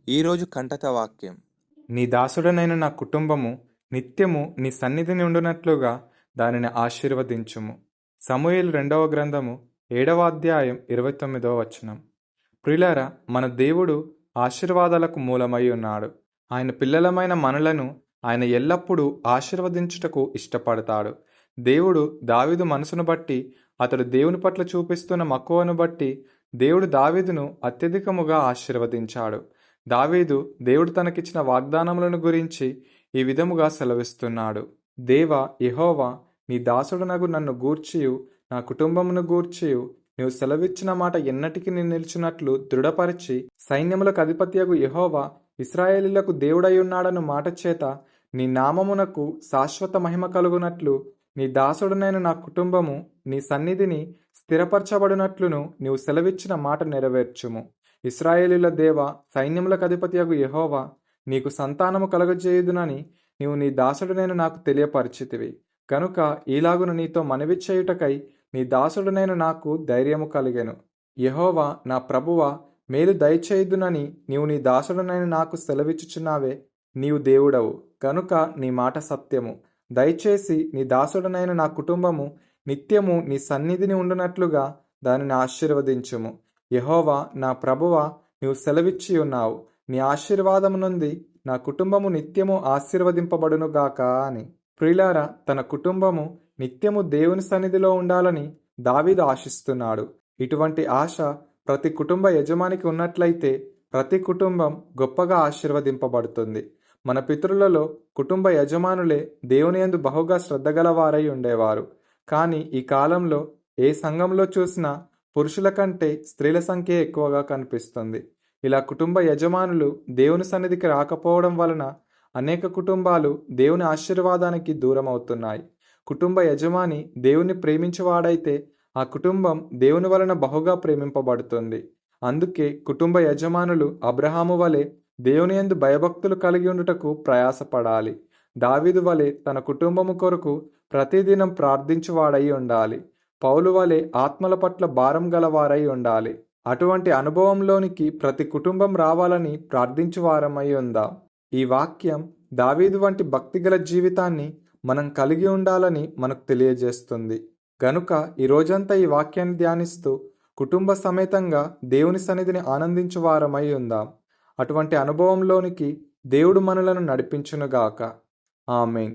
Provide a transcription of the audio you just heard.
ఈరోజు కంటక వాక్యం. నీ దాసుడనైన నా కుటుంబము నిత్యము నీ సన్నిధిని ఉండునట్లుగా దానిని ఆశీర్వదించుము. సమూయేలు 2వ గ్రంథము 7వ అధ్యాయం 29వ వచనం. ప్రియులారా, మన దేవుడు ఆశీర్వాదాలకు మూలమై ఉన్నాడు. ఆయన పిల్లలమైన మనలను ఆయన ఎల్లప్పుడూ ఆశీర్వదించుటకు ఇష్టపడతాడు. దేవుడు దావీదు మనసును బట్టి, అతడు దేవుని పట్ల చూపిస్తున్న మక్కువను బట్టి దేవుడు దావీదును అత్యధికముగా ఆశీర్వదించాడు. దావీదు దేవుడు తనకిచ్చిన వాగ్దానములను గురించి ఈ విధముగా సెలవిస్తున్నాడు. దేవా యెహోవా, నీ దాసుడనగు నన్ను గూర్చియు నా కుటుంబమును గూర్చియు నీవు సెలవిచ్చిన మాట ఎన్నటికి నిలిచినట్లు దృఢపరిచి, సైన్యములకు అధిపతియగు యెహోవా ఇశ్రాయేలీయులకు దేవుడయ్యున్నాడను మాట చేత నీ నామమునకు శాశ్వత మహిమ కలుగునట్లు నీ దాసుడనైన నా కుటుంబము నీ సన్నిధిని స్థిరపరచబడినట్లును నీవు సెలవిచ్చిన మాట నెరవేర్చుము. ఇశ్రాయేలీయుల దేవా, సైన్యములకు అధిపతియగు యెహోవా, నీకు సంతానము కలుగజేయుదునని నీవు నీ దాసుడనైన నాకు తెలియపరిచితివి. కనుక ఈలాగున నీతో మనవి చేయుటకై నీ దాసుడనైన నాకు ధైర్యము కలిగెను. యెహోవా నా ప్రభువా, మేలు దయచేయుదునని నీవు నీ దాసుడనైన నాకు సెలవిచ్చుచున్నావే. నీవు దేవుడవు కనుక నీ మాట సత్యము. దయచేసి నీ దాసుడనైన నా కుటుంబము నిత్యము నీ సన్నిధిని ఉండునట్లుగా దానిని ఆశీర్వదించుము. యెహోవా నా ప్రభువా, నీవు సెలవిచ్చి ఉన్నావు, నీ ఆశీర్వాదము నుండి నా కుటుంబము నిత్యము ఆశీర్వదింపబడునుగాక అని. ప్రియులారా, తన కుటుంబము నిత్యము దేవుని సన్నిధిలో ఉండాలని దావీదు ఆశిస్తున్నాడు. ఇటువంటి ఆశ ప్రతి కుటుంబ యజమానికి ఉన్నట్లయితే ప్రతి కుటుంబం గొప్పగా ఆశీర్వదింపబడుతుంది. మన పితరులలో కుటుంబ యజమానులే దేవుని యందు బహుగా శ్రద్ధగలవారై ఉండేవారు. కానీ ఈ కాలంలో ఏ సంఘంలో చూసినా పురుషుల కంటే స్త్రీల సంఖ్య ఎక్కువగా కనిపిస్తుంది. ఇలా కుటుంబ యజమానులు దేవుని సన్నిధికి రాకపోవడం వలన అనేక కుటుంబాలు దేవుని ఆశీర్వాదానికి దూరం అవుతున్నాయి. కుటుంబ యజమాని దేవుని ప్రేమించేవాడైతే ఆ కుటుంబం దేవుని వలన బహుగా ప్రేమింపబడుతుంది. అందుకే కుటుంబ యజమానులు అబ్రహాము వలె దేవుని యందు భయభక్తులు కలిగి ఉండుటకు ప్రయాసపడాలి. దావీదు వలె తన కుటుంబము కొరకు ప్రతిదినం ప్రార్థించువాడై ఉండాలి. పౌలు వలె ఆత్మల పట్ల భారం గలవారై ఉండాలి. అటువంటి అనుభవంలోనికి ప్రతి కుటుంబం రావాలని ప్రార్థించువారమై ఉందాం. ఈ వాక్యం దావీదు వంటి భక్తిగల జీవితాన్ని మనం కలిగి ఉండాలని మనకు తెలియజేస్తుంది. గనుక ఈ రోజంతా ఈ వాక్యాన్ని ధ్యానిస్తూ కుటుంబ సమేతంగా దేవుని సన్నిధిని ఆనందించువారమై ఉందాం. అటువంటి అనుభవంలోనికి దేవుడు మనలను నడిపించునుగాక. ఆమేన్.